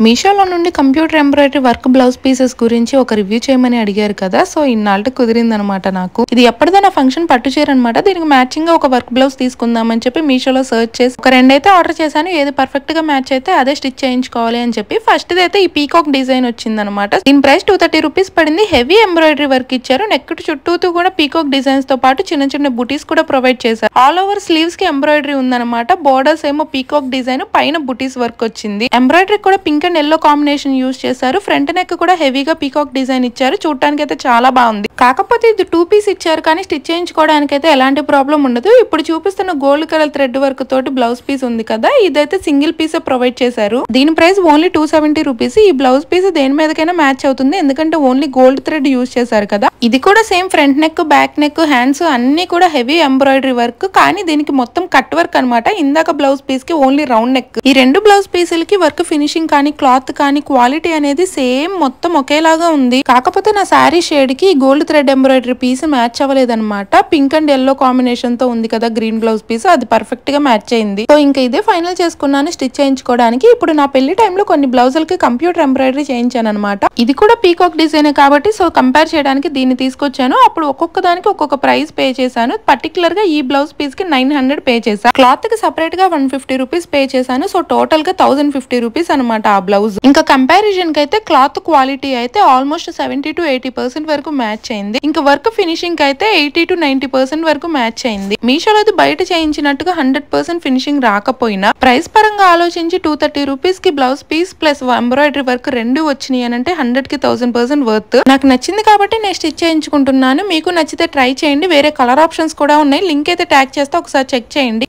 మీషోలో నుండి computer embroidery work blouse pieces గురించి ఒక రివ్యూ చేయమని అడిగారు కదా. సో ఇన్నాళ్ళకి కుదిరిందనమాట నాకు. ఇది ఎప్పటిదో నా ఫంక్షన్ పట్టు చీర అనమాట. దీనికి మ్యాచింగ్ గా ఒక వర్క్ బ్లౌజ్ తీసుకుందామని చెప్పి మీషోలో సర్చ్ చేసి ఒక రెండైతే ఆర్డర్ చేశాను. ఏది పర్ఫెక్ట్ గా మ్యాచ్ అయితే అదే స్టిచ్ చేయించుకోవాలి అని చెప్పి ఫస్ట్ అయితే ఈ పీకాక్ డిజైన్ వచ్చింది అనమాట. దీని ప్రైస్ 230 రూపీస్ పడింది. హెవీ ఎంబ్రాయిడరీ వర్క్ ఇచ్చారు. నెక్ చుట్టూతో కూడా పీకాక్ డిజైన్స్ తో పాటు చిన్న చిన్న బుటీస్ కూడా ప్రొవైడ్ చేశారు. ఆల్ ఓవర్ స్లీవ్స్ కి ఎంబ్రాయిడరీ ఉందన్నమాట. బోర్డర్స్ ఏమో పీకాక్ డిజైన్, పైన బుటీస్ వర్క్ వచ్చింది. ఎంబ్రాయిడరీ కూడా pink and yellow combination use చేశారు. ఫ్రంట్ నెక్ కూడా హెవీగా పీకాక్ డిజైన్ ఇచ్చారు. చూడటానికి అయితే చాలా బాగుంది. కాకపోతే ఇది 2 పీస్ ఇచ్చారు, కానీ స్టిచ్ చేయించుకోవడానికి అయితే ఎలాంటి ప్రాబ్లం ఉండదు. ఇప్పుడు చూపిస్తున్న గోల్డ్ కలర్ థ్రెడ్ వర్క్ తోటి బ్లౌజ్ పీస్ ఉంది కదా, ఇదైతే సింగిల్ పీస్ ప్రొవైడ్ చేశారు. దీని ప్రైస్ ఓన్లీ 270 రూపీస్. ఈ బ్లౌజ్ పీస్ దేని మీదకైనా మ్యాచ్ అవుతుంది, ఎందుకంటే ఓన్లీ గోల్డ్ థ్రెడ్ యూజ్ చేశారు కదా. ఇది కూడా same front neck, back neck, hands అన్ని కూడా హెవీ ఎంబ్రాయిడరీ వర్క్, కానీ దీనికి మొత్తం కట్ వర్క్ అనమాట. ఇందాక బ్లౌజ్ పీస్ కి ఓన్లీ రౌండ్ నెక్. ఈ రెండు బ్లౌజ్ పీసులకి వర్క్ ఫినిషింగ్ కానీ క్లాత్ కానీ క్వాలిటీ అనేది సేమ్ మొత్తం ఒకేలాగా ఉంది. కాకపోతే నా శారీ షేడ్ కి gold thread embroidery piece match అవ్వలేదన్నమాట. పింక్ అండ్ ఎల్లో కాంబినేషన్ తో ఉంది కదా గ్రీన్ బ్లౌజ్ పీస్, అది పర్ఫెక్ట్ గా మ్యాచ్ అయింది. సో ఇంకా ఇదే ఫైనల్ చేసుకున్నాను స్టిచ్ చేయించుకోవడానికి. ఇప్పుడు నా పెళ్లి టైంలో కొన్ని బ్లౌజులకి కంప్యూటర్ ఎంబ్రాయిడరీ చేయించాను అనమాట. ఇది కూడా పీకాక్ డిజైన్ కాబట్టి సో కంపేర్ చేయడానికి దీన్ని తీసుకొచ్చాను. అప్పుడు ఒక్కొక్క దానికి ఒక్కొక్క ప్రైస్ పే చేశాను. పర్టికులర్ గా ఈ బ్లౌజ్ పీస్ కి 900 పే చేశాను. క్లాత్ కి సపరేట్ గా 150 రూపీస్ పే చేశాను. సో టోటల్ గా 1050 రూపీస్ అనమాట ఆ బ్లౌజ్. ఇంకా కంపారిజన్ కి అయితే క్లాత్ క్వాలిటీ అయితే ఆల్మోస్ట్ 70 to 80% వరకు మ్యాచ్ అయింది. ఇంకా వర్క్ ఫినిషింగ్ అయితే 80 to 90% వరకు మ్యాచ్ అయింది. మీషోలో అది బయట చేయించినట్టుగా 100% ఫినిషింగ్ రాకపోయినా ప్రైస్ పరంగా ఆలోచించి 230 రూపీస్ కి blouse piece plus embroidery work రెండు వచ్చినాయి అని అంటే 100 కి 1000% వర్త్. నాకు నచ్చింది కాబట్టి నేను స్టిచ్ చేయించుకుంటున్నాను. మీకు నచ్చితే ట్రై చేయండి. వేరే కలర్ ఆప్షన్స్ కూడా ఉన్నాయి. లింక్ అయితే ట్యాగ్ చేస్తే ఒకసారి చెక్ చేయండి.